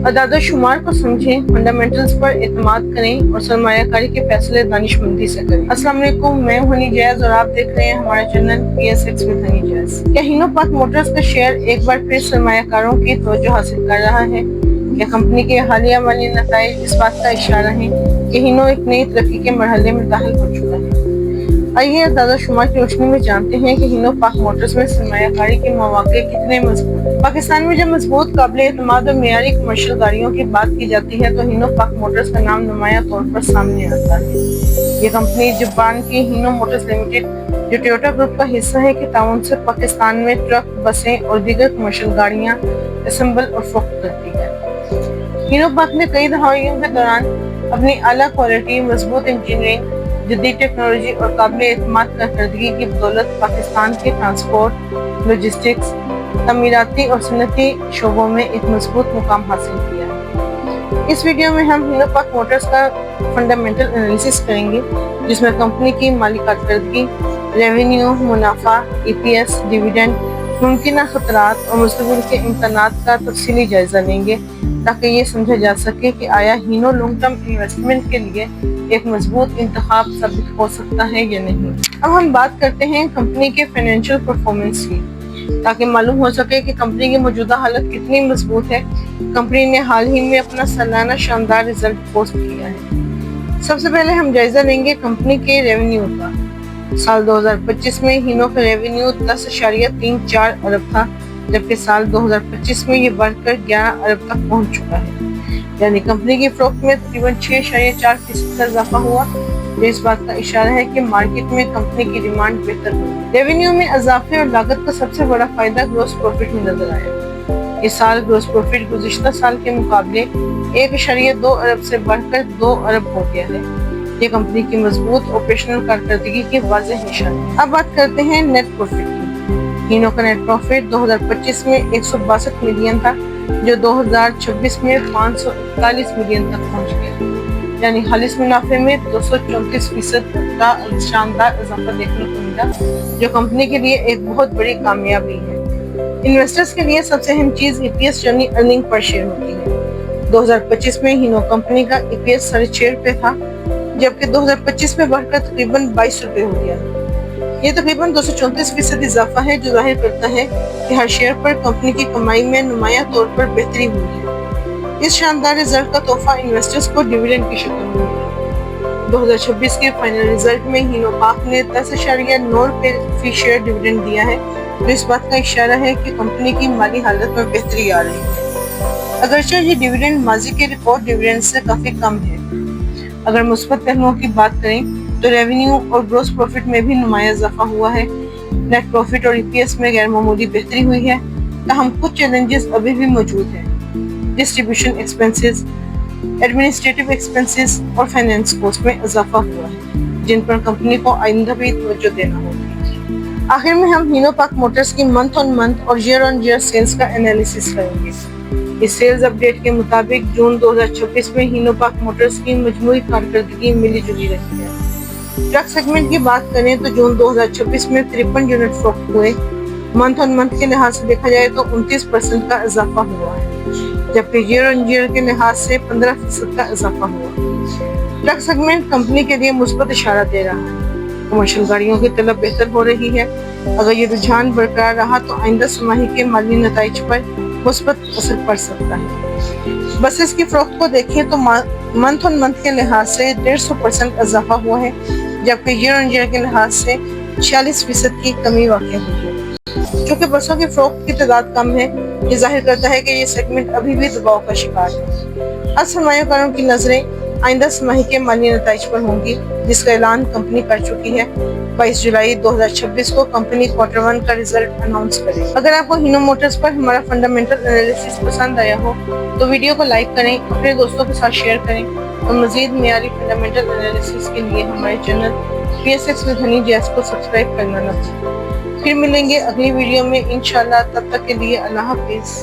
اعداد و شمار کو سمجھیں، فنڈامنٹلز پر اعتماد کریں اور سرمایہ کاری کے فیصلے دانشمندی سے کریں۔ السلام علیکم، میں ہوں ہنی جیز اور آپ دیکھ رہے ہیں ہمارا چینل PSX with ہنی جیز۔ کیا ہینو پاک موٹرز کا شیئر ایک بار پھر سرمایہ کاروں کی توجہ حاصل کر رہا ہے؟ کیا کمپنی کے حالیہ مالی نتائج اس بات کا اشارہ ہیں کہ ہینو ایک نئی ترقی کے مرحلے میں داخل ہو چکا ہے؟ آئیے اعداد و شمار کی روشنی میں جانتے ہیں کہ ہینو پاک موٹرز میں سرمایہ کاری کے مواقع کتنے مضبوط ہیں۔ پاکستان میں جب مضبوط، قابل اعتماد اور معیاری کمرشل گاڑیوں کی بات کی جاتی ہے تو ہینو پاک موٹرز کا نام نمایاں طور پر سامنے آتا ہے۔ یہ کمپنی جاپان کی ہینو موٹرز لمیٹڈ، جو ٹویوٹا گروپ کا حصہ ہے، کے تعاون سے پاکستان میں ٹرک، بسیں اور دیگر کمرشل گاڑیاں اسمبل اور فروخت کرتی ہے۔ ہینو پاک نے کئی دہائیوں کے دوران اپنی اعلیٰ کوالٹی، مضبوط انجینئرنگ، جدید ٹیکنالوجی اور قابل اعتماد کارکردگی کی بدولت پاکستان کے ٹرانسپورٹ، لاجسٹکس، تعمیراتی اور صنعتی شعبوں میں ایک مضبوط مقام حاصل کیا ہے۔ اس ویڈیو میں ہم ہینو پاک موٹرز کا فنڈامنٹل انالیسس کریں گے، جس میں کمپنی کی مالی کارکردگی، ریونیو، منافع، EPS، ڈیویڈنڈ، ممکنہ خطرات اور مستقبل کے امکانات کا تفصیلی جائزہ لیں گے تاکہ یہ سمجھا جا سکے کہ آیا ہینو لانگ ٹرم انویسٹمنٹ کے لیے ایک مضبوط انتخاب ثابت ہو سکتا ہے یا نہیں۔ اب ہم بات کرتے ہیں کمپنی کے فائنینشیل پرفارمنس کی، تاکہ معلوم ہو سکے کہ کمپنی کی موجودہ حالت کتنی مضبوط ہے۔ کمپنی نے حال ہی میں اپنا سالانہ شاندار رزلٹ پوسٹ کیا ہے۔ سب سے پہلے ہم جائزہ لیں گے کمپنی کے ریونیو کا۔ سال 2025 میں ہینو کا ریونیو 10.34 ارب تھا، جبکہ سال 2025 میں یہ بڑھ کر 11 ارب تک پہنچ چکا ہے، یعنی کمپنی کی فروخت میں تقریباً 6.4% کا اضافہ ہوا، جو اس بات کا اشارہ ہے کہ مارکیٹ میں کمپنی کی ڈیمانڈ بہتر ہوئی۔ ریونیو میں اضافے اور لاگت کا سب سے بڑا فائدہ گروس پروفٹ میں نظر آیا۔ اس سال گروس پروفٹ گزشتہ سال کے مقابلے 1.2 ارب سے بڑھ کر 2 ارب ہو گیا ہے۔ یہ کمپنی کی مضبوط آپریشنل کارکردگی کی واضح نشان ہے۔ اب بات کرتے ہیں نیٹ پروفٹ کی۔ ہینو کا نیٹ پروفٹ 2025 میں 162 ملین تھا، جو 2026 میں 541 ملین تک پہنچ گیا، یعنی خالص منافع میں 234% کا شاندار اضافہ دیکھنے کو ملا، جو کمپنی کے لیے ایک بہت بڑی کامیابی ہے۔ انویسٹرز کے لیے سب سے اہم چیز EPS یعنی ارننگ پر شیئر ہوتی ہے۔ 2025 میں ہینو کمپنی کا EPS 6.5 روپے تھا، جبکہ 2025 میں بڑھ کر تقریباً 22 روپے ہو گیا۔ یہ تقریباً 234% اضافہ ہے، جو ظاہر کرتا ہے کہ ہر شیئر پر کمپنی کی کمائی میں نمایاں طور پر بہتری ہوئی ہے۔ اس شاندار رزلٹ کا تحفہ انویسٹرز کو ڈیویڈنڈ کی شکل میں ملا۔ 2026 کے فائنل رزلٹ میں ہینو پاک نے 10.9 روپے فی شیئر ڈیویڈنڈ دیا ہے، جو اس بات کا اشارہ ہے کہ کمپنی کی مالی حالت میں بہتری آ رہی ہے، اگرچہ یہ ڈیویڈنڈ ماضی کے ریکارڈ ڈیویڈنڈ سے کافی کم ہے۔ اگر مثبت پہلوؤں کی بات کریں تو ریونیو اور گروس پروفٹ میں بھی نمایاں اضافہ ہوا ہے۔ نیٹ پروفٹ اور EPS میں غیر معمولی بہتری ہوئی ہے، تاہم کچھ چیلنجز ابھی بھی موجود ہیں۔ ڈسٹریبیوشن ایکسپنسز، ایڈمنسٹریٹو ایکسپنسز اور فائنینس کوسٹ میں اضافہ ہوا ہے، جن پر کمپنی کو آئندہ بھی توجہ دینا ہوگی۔ آخر میں ہم ہینو پاک موٹرز کی منتھ آن منتھ اور ایئر آن ایئر سیلز کا انالیسس کریں گے۔ اس سیلز اپ ڈیٹ کے مطابق جون 2026 میں ہینو پاک موٹرز کی مجموعی کارکردگی ملی جلی رہی ہے۔ ٹرک سیگمنٹ کی بات کریں تو جون 2026 میں 53 یونٹ فروخت ہوئے۔ منتھ آن منتھ کے لحاظ سے دیکھا جائے تو 29% کا اضافہ ہوا ہے، جبکہ ایئر آن ایئر کے لحاظ سے 15% کا اضافہ ہوا۔ ٹرک سیگمنٹ کمپنی کے لیے مثبت اشارہ دے رہا ہے۔ کمرشل گاڑیوں کی طلب بہتر ہو رہی ہے۔ اگر یہ رجحان برقرار رہا تو آئندہ سماہی کے مالی نتائج پر مثبت اثر پڑ سکتا ہے۔ بسز کی فروخت کو دیکھیں تو منتھ آن منتھ کے لحاظ سے 150% اضافہ ہوا ہے، جبکہ ایئر آن ایئر کے لحاظ سے 46% کی کمی واقع ہوئی ہے۔ چونکہ بسوں کی فروخت کی تعداد کم ہے، یہ ظاہر کرتا ہے کہ یہ سیگمنٹ ابھی بھی دباؤ کا شکار ہے۔ اب سرمایہ کاروں کی نظریں آئندہ سماہی کے مالی نتائج پر ہوں گی، جس کا اعلان کمپنی کر چکی ہے۔ 22 جولائی 2026 کو کمپنی کوارٹر 1 کا رزلٹ اناؤنس کرے گی۔ اگر آپ کو ہینو موٹرز پر ہمارا فنڈامنٹل انالیسس پسند آیا ہو تو ویڈیو کو لائک کریں، اپنے دوستوں کے ساتھ شیئر کریں، اور مزید معیاری فنڈامنٹل انالیسس کے لیے ہمارے چینل PSX with ہنی جیز کو سبسکرائب کرنا نہ بھولیں۔ پھر ملیں گے اگلی ویڈیو میں انشاءاللہ، تب تک کے لیے اللہ حافظ۔